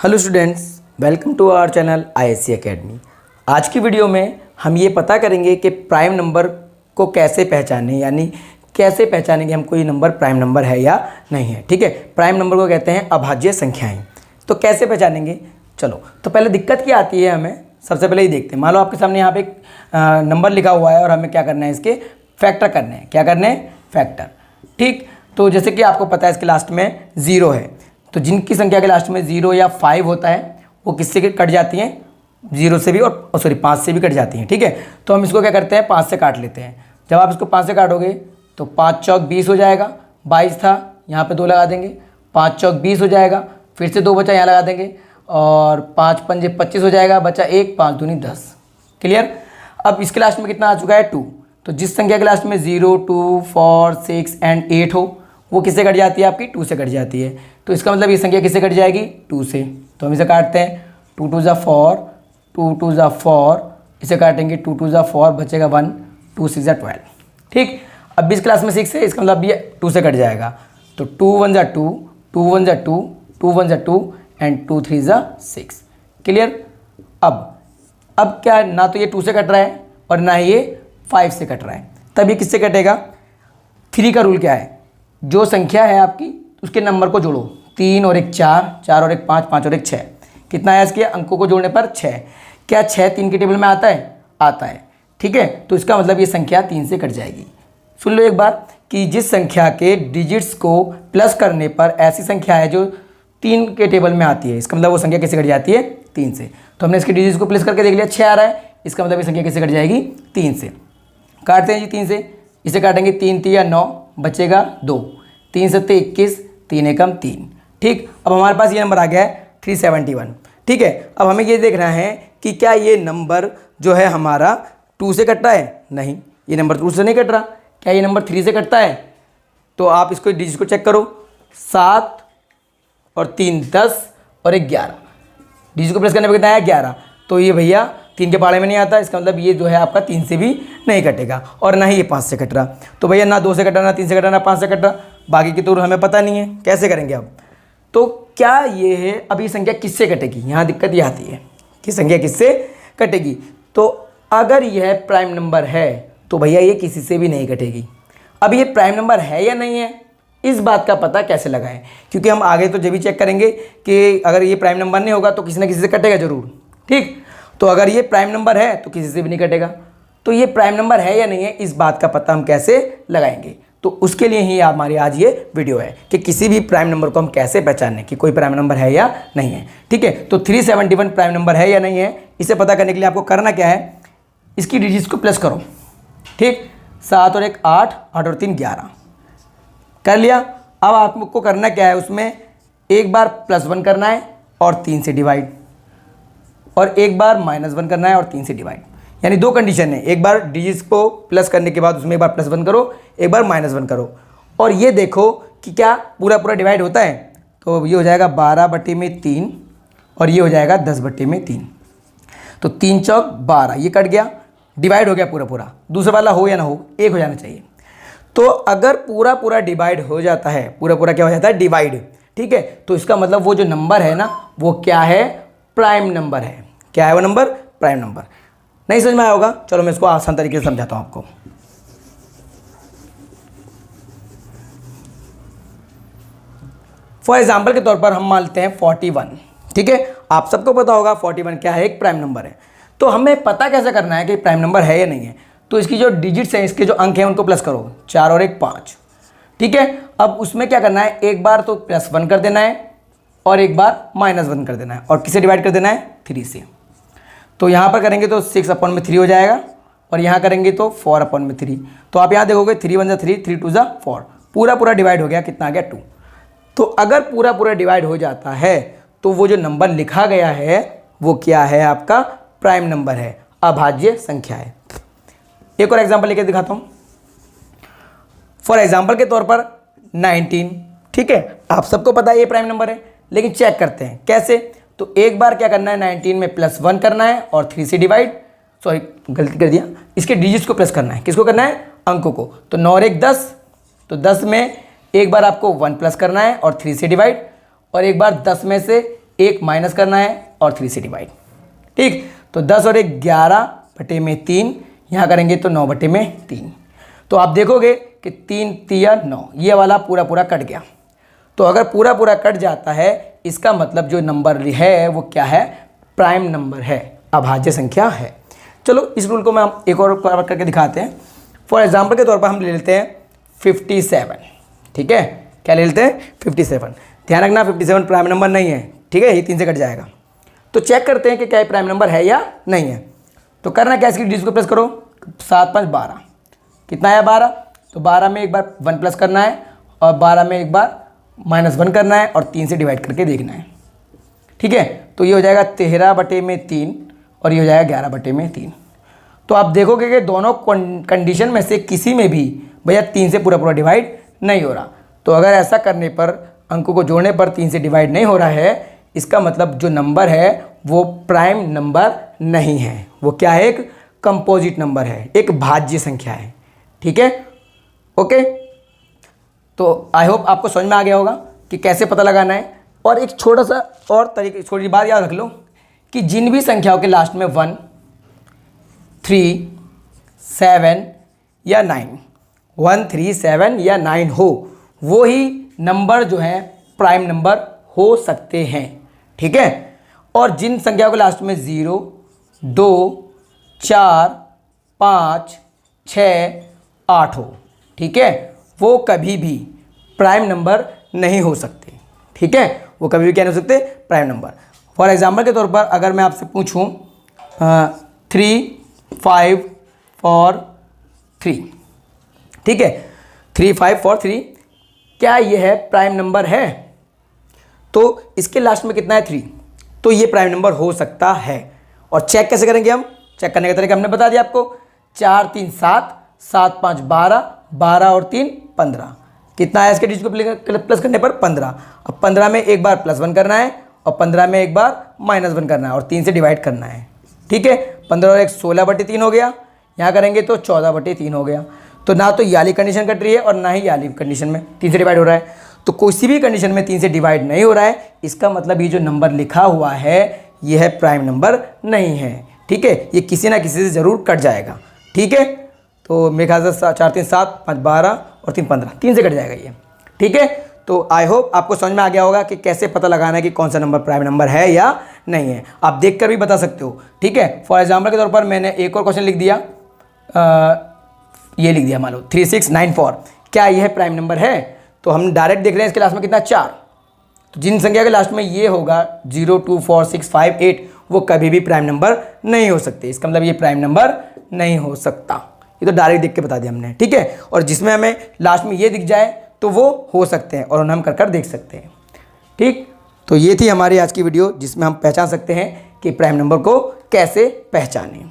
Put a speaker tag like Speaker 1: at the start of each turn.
Speaker 1: Hello students, welcome to our channel ISC academy. आज की video में हम ये पता करेंगे कि प्राइम नंबर को कैसे पहचानें, यानी कैसे पहचानेंगे हम कोई नंबर प्राइम नंबर है या नहीं है। ठीक है, प्राइम नंबर को कहते हैं अभाज्य संख्याएं। तो कैसे पहचानेंगे, चलो तो पहले दिक्कत क्या आती है हमें, सबसे पहले ही देखते हैं। मान लो आपके सामने यहाँ पे एक नंबर लिखा हुआ है और हमें क्या करना है, इसके फैक्टर करने हैं। क्या करने हैं? फैक्टर। ठीक, तो जैसे कि आपको पता है इसके लास्ट में 0 है, तो जिनकी संख्या के लास्ट में 0 या 5 होता है वो किससे कट जाती हैं? 0 से भी और 5 से भी कट जाती हैं। ठीक है, तो हम इसको क्या करते हैं, 5 से काट लेते हैं। जब आप इसको 5 से काटोगे तो 5 चौक 20 हो जाएगा। 22 था, यहाँ पे 2 लगा देंगे, 5 चौक 20 हो जाएगा। फिर से 2 बचा, यहाँ लगा देंगे और 5 पंजे 25 हो जाएगा, बचा 1, 5 दूनी 10। क्लियर। अब इसके लास्ट में कितना आ चुका है? 2। तो जिस संख्या के लास्ट में 0, 2, 4, 6 एंड 8 हो वो किससे कट जाती है? आपकी 2 से कट जाती है। तो इसका मतलब ये संख्या किससे कट जाएगी? 2 से। तो हम इसे काटते हैं, 2 2 ज़ा 4, 2 2 ज़ा 4, इसे काटेंगे 2 2 ज़ा 4, बचेगा 1, 2 6 ज़ा 12। ठीक, अब 20 क्लास में 6 है, इसका मतलब ये 2 से कट जाएगा। तो 2 1 ज़ा 2, 2 1 ज़ा 2, 2 1 ज़ा 2 एंड 2 3 ज़ा 6। क्लियर। अब क्या है, ना तो ये 2 से कट रहा है और ना ही ये 5 से कट रहा है, तब ये किससे कटेगा? 3 का रूल क्या है, जो संख्या है आपकी उसके नंबर को जोड़ो। 3 और 1 4, 4 और 1 5, 5 और 1 6। कितना है इसके अंकों को जोड़ने पर? 6। क्या 6 3 के टेबल में आता है? आता है। ठीक है, तो इसका मतलब ये संख्या 3 से कट जाएगी। सुन लो एक बार कि जिस संख्या के डिजिट्स को प्लस करने पर ऐसी संख्या है जो 3 के टेबल में आती है, इसका मतलब वो संख्या किससे कट जाती है? 3 से। तो हमने इसके डिजिट्स को प्लस करके देख लिया, 6 आ रहा है, इसका मतलब ये संख्या किससे कट जाएगी? 3 से। काटते हैं जी 3 से, इसे काटेंगे 3 3 9, बचेगा 2, 3 7 21, 3 एकम 3। ठीक, अब हमारे पास ये नंबर आ गया है 371। ठीक है, अब हमें ये देखना है कि क्या ये नंबर जो है हमारा 2 से कट रहा है? नहीं, ये नंबर 2 से नहीं कट रहा। क्या ये नंबर 3 से कटता है? तो आप इसको डिजिट को चेक करो, 7 और 3 10 और 1 11। डिजिट को प्रेस करने पर कितना है? 11। तो ये भैया 3 के पाड़े में नहीं आता, इसका मतलब ये जो है आपका 3 से भी नहीं कटेगा और ना ही ये 5 से कट रहा। तो भैया ना 2 से कट रहा, ना 3 से कट रहा, ना 5 से कट रहा। बाकी की तो हमें पता नहीं है, कैसे करेंगे अब? तो क्या ये है, अब ये संख्या किससे कटेगी? यहाँ दिक्कत ये आती है कि संख्या किससे कटेगी। तो अगर यह प्राइम नंबर है तो भैया ये किसी से भी नहीं कटेगी। अब ये प्राइम नंबर है या नहीं है, इस बात का पता कैसे लगाएं? क्योंकि हम आगे तो जब भी चेक करेंगे कि अगर ये प्राइम नंबर नहीं होगा तो किसी ना किसी से कटेगा जरूर। ठीक, तो अगर ये प्राइम नंबर है तो किसी से भी नहीं कटेगा। तो ये प्राइम नंबर है या नहीं है, इस बात का पता हम कैसे लगाएंगे? तो उसके लिए ही हमारी आज ये वीडियो है कि किसी भी प्राइम नंबर को हम कैसे पहचानें कि कोई प्राइम नंबर है या नहीं है। ठीक है, तो 371 प्राइम नंबर है या नहीं है, इसे पता करने के लिए आपको करना क्या है, इसकी डिजिट्स को प्लस करो। ठीक, 7 और 1 8, 8 और 3 11 कर लिया। अब आपको करना क्या है, उसमें एक बार +1 करना है और 3 से डिवाइड, और एक बार -1 करना है और 3 से डिवाइड। यानी 2 कंडीशन है, एक बार डिजिट्स को प्लस करने के बाद उसमें एक बार +1 करो, एक बार -1 करो, और ये देखो कि क्या पूरा पूरा डिवाइड होता है। तो ये हो जाएगा 12/3 और ये हो जाएगा 10/3। तो 3 चौक 12, ये कट गया, डिवाइड हो गया पूरा पूरा। दूसरा वाला हो या ना हो, 1 हो जाना चाहिए। तो अगर पूरा पूरा डिवाइड हो जाता है, पूरा पूरा क्या हो जाता है? डिवाइड। ठीक है, तो इसका मतलब वो जो नंबर है ना, वो क्या है? प्राइम नंबर है। क्या है वो नंबर? Prime number. नहीं समझ में आया होगा, चलो मैं इसको आसान तरीके से समझाता हूं आपको। फॉर एग्जाम्पल के तौर पर हम मानते हैं 41। ठीक है, आप सबको पता होगा 41 क्या है? एक प्राइम नंबर है। तो हमें पता कैसे करना है कि प्राइम नंबर है या नहीं है? तो इसकी जो डिजिट्स हैं, इसके जो अंक हैं उनको प्लस करो, 4 और 1 5। ठीक है, अब उसमें क्या करना है, एक बार तो +1 कर देना है और एक बार -1 कर देना है, और किसे डिवाइड कर देना है? 3 से। तो यहाँ पर करेंगे तो 6/3 हो जाएगा, और यहाँ करेंगे तो 4/3। तो आप यहाँ देखोगे 3 1 ज़ा 3, 3 2 ज़ा 4, पूरा पूरा डिवाइड हो गया। कितना आ गया? 2। तो अगर पूरा पूरा डिवाइड हो जाता है तो वो जो नंबर लिखा गया है वो क्या है? आपका प्राइम नंबर है, अभाज्य संख्या है। एक और एग्जाम्पल लेके दिखाता हूँ। फॉर एग्जाम्पल के तौर पर 19। ठीक है, आप सबको पता है ये प्राइम नंबर है, लेकिन चेक करते हैं कैसे। तो एक बार क्या करना है, 19 में +1 करना है और 3 से डिवाइड, सॉरी गलती कर दिया, इसके डिजिट्स को प्लस करना है। किसको करना है? अंकों को। तो 9 और 1 10, तो 10 में एक बार आपको 1 प्लस करना है और 3 से डिवाइड, और एक बार 10 में से एक माइनस करना है और 3 से डिवाइड। ठीक, तो 10 और 1 11/3, यहाँ करेंगे तो 9/3। तो आप देखोगे कि 3 तिया 9, ये वाला पूरा पूरा कट गया। तो अगर पूरा पूरा कट जाता है इसका मतलब जो नंबर है वो क्या है, प्राइम नंबर है, अभाज्य संख्या है। चलो इस रूल को मैं हम एक और करके दिखाते हैं। फॉर एग्जाम्पल के तौर पर हम ले लेते हैं 57। ठीक है, क्या ले लेते हैं 57। ध्यान रखना 57 प्राइम नंबर नहीं है, ठीक है, ये 3 से कट जाएगा। तो चेक करते हैं कि क्या ये प्राइम नंबर है या नहीं है। तो करना क्या, इसकी डिजिट को प्लस करो, 7 5 12, कितना है 12। तो 12 में एक बार 1 प्लस करना है और 12 में एक बार -1 करना है और 3 से डिवाइड करके देखना है। ठीक है, तो ये हो जाएगा 13/3 और ये हो जाएगा 11/3। तो आप देखोगे कि दोनों कंडीशन में से किसी में भी भैया 3 से पूरा पूरा डिवाइड नहीं हो रहा। तो अगर ऐसा करने पर अंकों को जोड़ने पर 3 से डिवाइड नहीं हो रहा है, इसका मतलब जो नंबर है वो प्राइम नंबर नहीं है, वो क्या है, एक कंपोजिट नंबर है, एक भाज्य संख्या है। ठीक है, ओके। तो आई होप आपको समझ में आ गया होगा कि कैसे पता लगाना है। और एक छोटा सा और तरीके, छोटी बात याद रख लो कि जिन भी संख्याओं के लास्ट में 1 3 7 या 9, 1 3 7 या 9 हो, वो ही नंबर जो है प्राइम नंबर हो सकते हैं। ठीक है, और जिन संख्याओं के लास्ट में 0 2 4 5 6 8 हो, ठीक है, वो कभी भी प्राइम नंबर नहीं हो सकते। ठीक है, वो कभी भी क्या नहीं हो सकते, प्राइम नंबर। फॉर एग्जाम्पल के तौर पर अगर मैं आपसे पूछूं 3 5 4 3, ठीक है, 3 5 4 3, क्या ये है प्राइम नंबर है? तो इसके लास्ट में कितना है 3, तो ये प्राइम नंबर हो सकता है। और चेक कैसे करेंगे हम, चेक करने का तरीका हमने बता दिया आपको, 4 3 7 7 5 12, 12 और 3 15, कितना है इसके डिजिट को प्लस करने पर 15। अब 15 में एक बार +1 करना है और 15 में एक बार -1 करना है और 3 से डिवाइड करना है। ठीक है, 15 और 1 16/3 हो गया, यहाँ करेंगे तो 14/3 हो गया। तो ना तो ये वाली कंडीशन कट रही है और ना ही ये वाली कंडीशन में 3 से डिवाइड हो रहा है। तो किसी भी कंडीशन में 3 से डिवाइड नहीं हो रहा है, इसका मतलब ये जो नंबर लिखा हुआ है ये है प्राइम नंबर नहीं है। ठीक है, ये किसी ना किसी से ज़रूर कट जाएगा। ठीक है, तो मेरे ख्याल से 4 3 7 5 12 और 3 15, 3 से कट जाएगा ये। ठीक है, तो आई होप आपको समझ में आ गया होगा कि कैसे पता लगाना है कि कौन सा नंबर प्राइम नंबर है या नहीं है। आप देखकर भी बता सकते हो। ठीक है, फॉर एग्जाम्पल के तौर पर मैंने एक और क्वेश्चन लिख दिया, ये लिख दिया मान लो 3694, क्या यह प्राइम नंबर है? तो हम डायरेक्ट देख रहे हैं इसके लास्ट में कितना 4, तो जिन संख्या के लास्ट में ये होगा 0 2 4 6 5 8, वो कभी भी प्राइम नंबर नहीं हो सकते। इसका मतलब ये प्राइम नंबर नहीं हो सकता, ये तो डायरेक्ट देख के बता दिया हमने। ठीक है, और जिसमें हमें लास्ट में ये दिख जाए तो वो हो सकते हैं और उन्हें हम कर देख सकते हैं। ठीक, तो ये थी हमारी आज की वीडियो जिसमें हम पहचान सकते हैं कि प्राइम नंबर को कैसे पहचानें।